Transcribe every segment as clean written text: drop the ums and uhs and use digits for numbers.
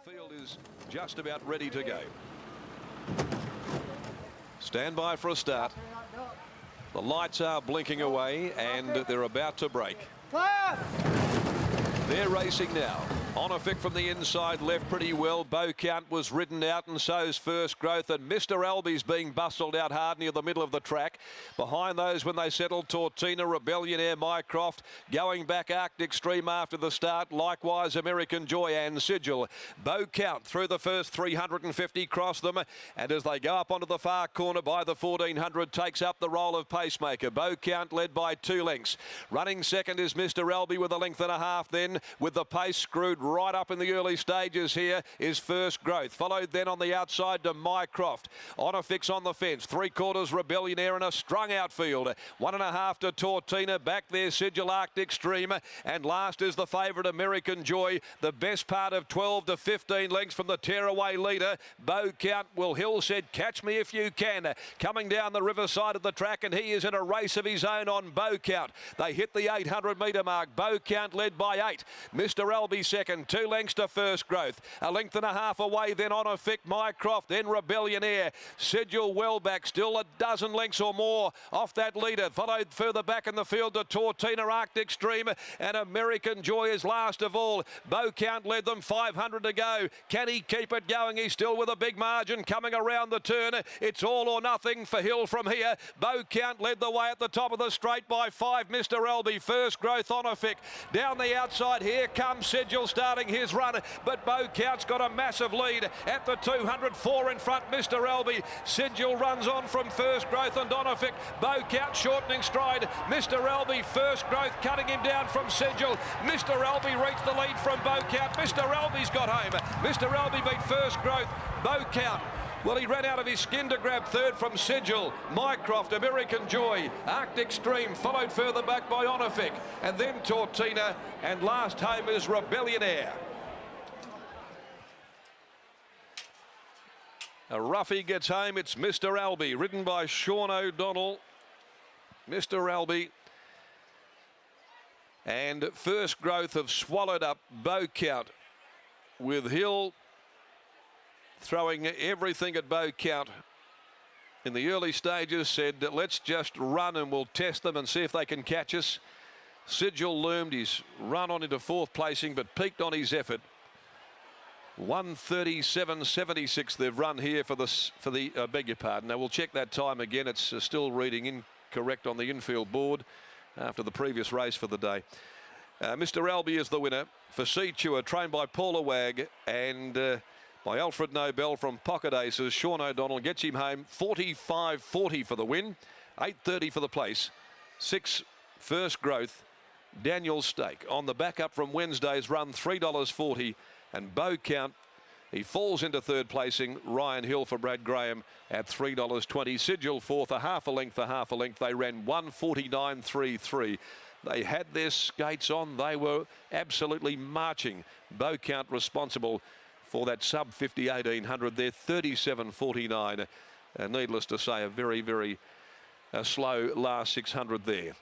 Field is just about ready to go. Stand by for a start. The lights are blinking away and they're about to break. They're racing now. On a Fick from the inside left pretty well. Bow Count was ridden out and so's First Growth, and Mr. Alby's being bustled out hard near the middle of the track. Behind those when they settled, Tortina, Rebellionaire, Mycroft. Going back Arctic Stream after the start. Likewise American Joy and Sigil. Bow Count through the first 350 cross them, and as they go up onto the far corner by the 1400 takes up the role of pacemaker. Bow Count led by 2 lengths. Running second is Mr. Alby with a length and a half then, with the pace screwed right up in the early stages. Here is First Growth, followed then on the outside to Mycroft. On a Fix on the fence, 3/4 Rebellionaire in a strung outfield. 1.5 to Tortina, back there Sigil, Arctic Stream, and last is the favourite American Joy. The best part of 12 to 15 lengths from the tearaway leader. Bow Count. Will Hill said, catch me if you can. Coming down the riverside of the track, and he is in a race of his own on Bow Count. They hit the 800 metre mark. Bow Count led by 8. Mr. Alby second. 2 lengths to First Growth. A length and a half away then On a Fick, Mycroft, then Rebellionaire. Sigil well back, still a dozen lengths or more off that leader. Followed further back in the field to Tortina, Arctic Stream, and American Joy is last of all. Bow Count led them, 500 to go. Can he keep it going? He's still with a big margin coming around the turn. It's all or nothing for Hill from here. Bow Count led the way at the top of the straight by 5. Mr. Alby, First Growth, On a Fick. Down the outside, here comes Sigil starting his run, but Bow Count's got a massive lead at the 204 in front. Mr. Alby, Sigil runs on from First Growth and On a Fick. Bow Count shortening stride. Mr. Alby, First Growth cutting him down from Sigil. Mr. Alby reached the lead from Bow Count. Mr. Alby's got home. Mr. Alby beat First Growth. Bow Count, well, he ran out of his skin to grab third from Sigil, Mycroft, American Joy, Arctic Stream, followed further back by On a Fick, and then Tortina, and last home is Rebellionaire. A roughie gets home. It's Mr. Alby, ridden by Sean O'Donnell. Mr. Alby and First Growth have swallowed up Bow Count, with Hill throwing everything at Bow Count in the early stages. Said, let's just run and we'll test them and see if they can catch us. Sigil loomed. He's run on into 4th placing, but peaked on his effort. 1:37.76 they've run here for the beg your pardon. Now we'll check that time again. It's still reading incorrect on the infield board after the previous race for the day. Mr. Alby is the winner for Sea Tour, trained by Paula Wagg and by Alfred Nobel from Pocket Aces. Sean O'Donnell gets him home. 45.40 for the win. 8.30 for the place. 6 First Growth. Daniel Stake on the back up from Wednesday's run, $3.40. And Bow Count, he falls into 3rd placing. Ryan Hill for Brad Graham at $3.20. Sigil 4th, a half a length for half a length. They ran 1:49.33. They had their skates on. They were absolutely marching. Bow Count responsible for that sub 50 1800 there, 37.49. Needless to say, a very, very slow last 600 there.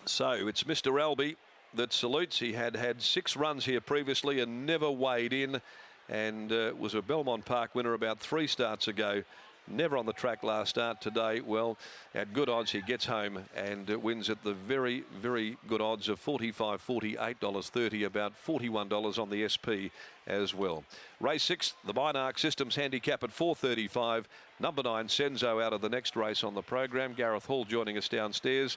So it's Mr. Alby that salutes. He had 6 runs here previously and never weighed in, and was a Belmont Park winner about 3 starts ago. Never on the track last start. Today, well, at good odds, he gets home and wins at the very, very good odds of $45.40, $8.30, about $41 on the SP as well. Race 6, the Binarc Systems handicap at 4.35. Number 9, Senzo, out of the next race on the program. Gareth Hall joining us downstairs.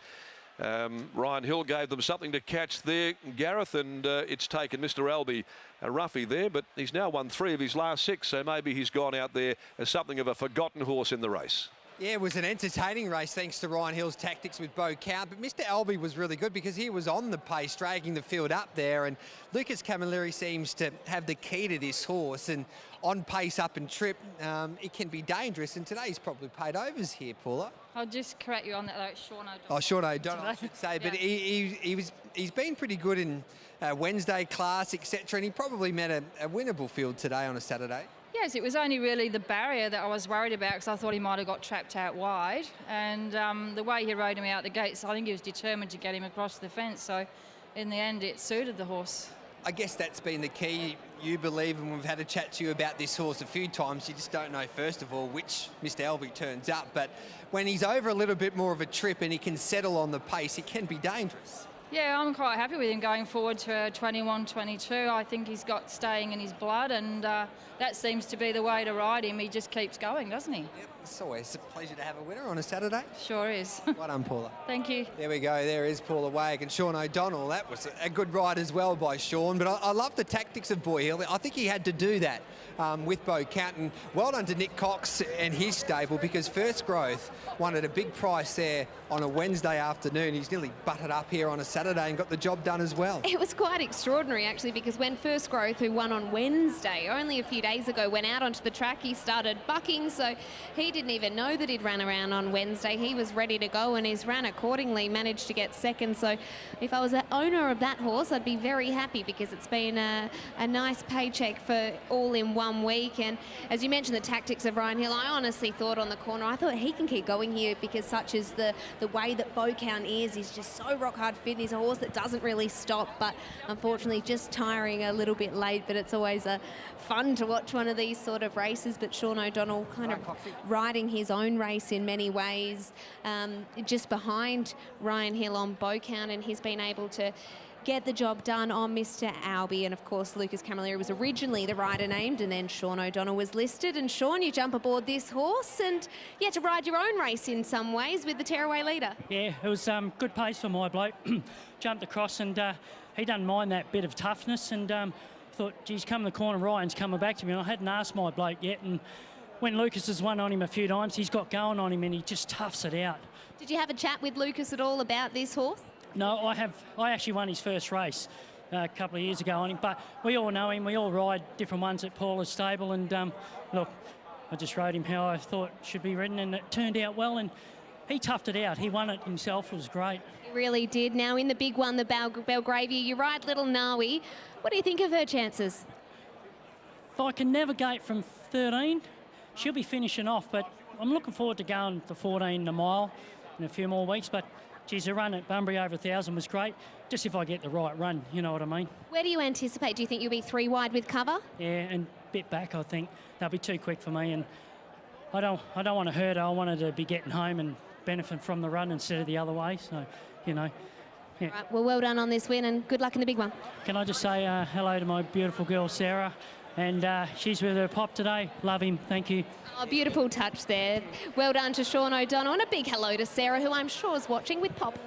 Ryan Hill gave them something to catch there, Gareth, and it's taken Mr. Alby a roughie there, but he's now won 3 of his last 6, so maybe he's gone out there as something of a forgotten horse in the race. Yeah, it was an entertaining race thanks to Ryan Hill's tactics with Bow Count, but Mr. Alby was really good because he was on the pace, dragging the field up there, and Lucas Camilleri seems to have the key to this horse, and on pace up and trip, it can be dangerous, and today's probably paid overs here, Paula. I'll just correct you on that, though. It's Sean O'Donnell. Oh, Sean O'Donnell, I should say, but yeah. he's been pretty good in Wednesday class, etc., and he probably met a winnable field today on a Saturday. Yes, it was only really the barrier that I was worried about because I thought he might have got trapped out wide. And the way he rode him out the gates, I think he was determined to get him across the fence. So in the end, it suited the horse. I guess that's been the key. you believe, and we've had a chat to you about this horse a few times, you just don't know, first of all, which Mr. Albie turns up. But when he's over a little bit more of a trip and he can settle on the pace, it can be dangerous. Yeah, I'm quite happy with him going forward to 21-22. I think he's got staying in his blood, and that seems to be the way to ride him. He just keeps going, doesn't he? Yep, it's always a pleasure to have a winner on a Saturday. Sure is. Well done, Paula. Thank you. There we go. There is Paula Wag and Sean O'Donnell. That was a good ride as well by Sean. But I love the tactics of Boy Hill. I think he had to do that with Bo Canton. Well done to Nick Cox and his stable, because First Growth won at a big price there on a Wednesday afternoon. He's nearly butted up here on a Saturday and got the job done as well. It was quite extraordinary, actually, because when First Growth, who won on Wednesday, only a few days ago, went out onto the track, he started bucking, so he didn't even know that he'd ran around on Wednesday. He was ready to go, and he's ran accordingly, managed to get second. So if I was the owner of that horse, I'd be very happy, because it's been a nice paycheck for all in 1 week. And as you mentioned, the tactics of Ryan Hill, I honestly thought on the corner, I thought he can keep going here, because such is the way that Bo Count is. He's just so rock hard fit. He's a horse that doesn't really stop, but unfortunately just tiring a little bit late. But it's always fun to watch one of these sort of races. But Sean O'Donnell kind of riding his own race in many ways, just behind Ryan Hill on Bo Count, and he's been able to get the job done on Mr. Albie. And of course, Lucas Camilleri was originally the rider named, and then Sean O'Donnell was listed. And Sean, you jump aboard this horse and you had to ride your own race in some ways with the tearaway leader. Yeah, it was good pace for my bloke. Jumped across, and he doesn't mind that bit of toughness, and thought, geez, come the corner, Ryan's coming back to me. And I hadn't asked my bloke yet, and when Lucas has won on him a few times, he's got going on him, and he just toughs it out. Did you have a chat with Lucas at all about this horse? No, I actually won his first race a couple of years ago on him, but we all know him. We all ride different ones at Paula's stable, and look, I just rode him how I thought should be ridden, and it turned out well, and he toughed it out. He won it himself. It was great. He really did. Now in the big one, the Belgravia, you ride little Nawi. What do you think of her chances? If I can navigate from 13, she'll be finishing off, but I'm looking forward to going to 14 in a mile in a few more weeks. But geez, the run at Bunbury over 1,000 was great. Just if I get the right run, you know what I mean. Where do you anticipate? Do you think you'll be 3 wide with cover? Yeah, and a bit back, I think. They'll be too quick for me, and I don't want to hurt her. I wanted to be getting home and benefit from the run instead of the other way. So, you know. Yeah. Right, well done on this win, and good luck in the big one. Can I just say hello to my beautiful girl, Sarah? And she's with her pop today. Love him. Thank you. Oh, beautiful touch there. Well done to Sean O'Donnell, and a big hello to Sarah, who I'm sure is watching with pop.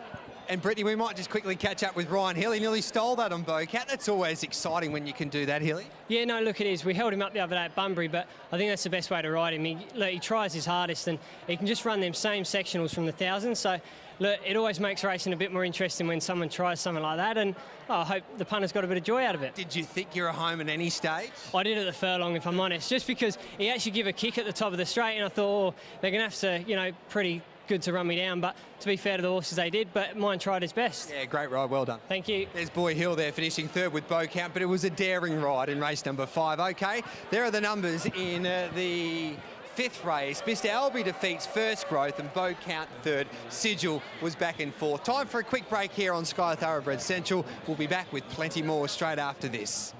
And Brittany, we might just quickly catch up with Ryan Hill. He nearly stole that on Bocat. That's always exciting when you can do that, Hilly. Yeah, no, look, it is. We held him up the other day at Bunbury, but I think that's the best way to ride him. He tries his hardest, and he can just run them same sectionals from the 1,000. So, look, it always makes racing a bit more interesting when someone tries something like that, and I hope the punter's got a bit of joy out of it. Did you think you were home at any stage? I did at the furlong, if I'm honest, just because he actually gave a kick at the top of the straight, and I thought, they're going to have to, pretty good to run me down, but to be fair to the horses, they did, but mine tried his best. Yeah, great ride, well done. Thank you. There's Boy Hill there finishing third with Bow Count, but it was a daring ride in race number 5. Okay, there are the numbers in the 5th race. Mr. Albie defeats First Growth and Bow Count third. Sigil was back in 4th. Time for a quick break here on Sky Thoroughbred Central. We'll be back with plenty more straight after this.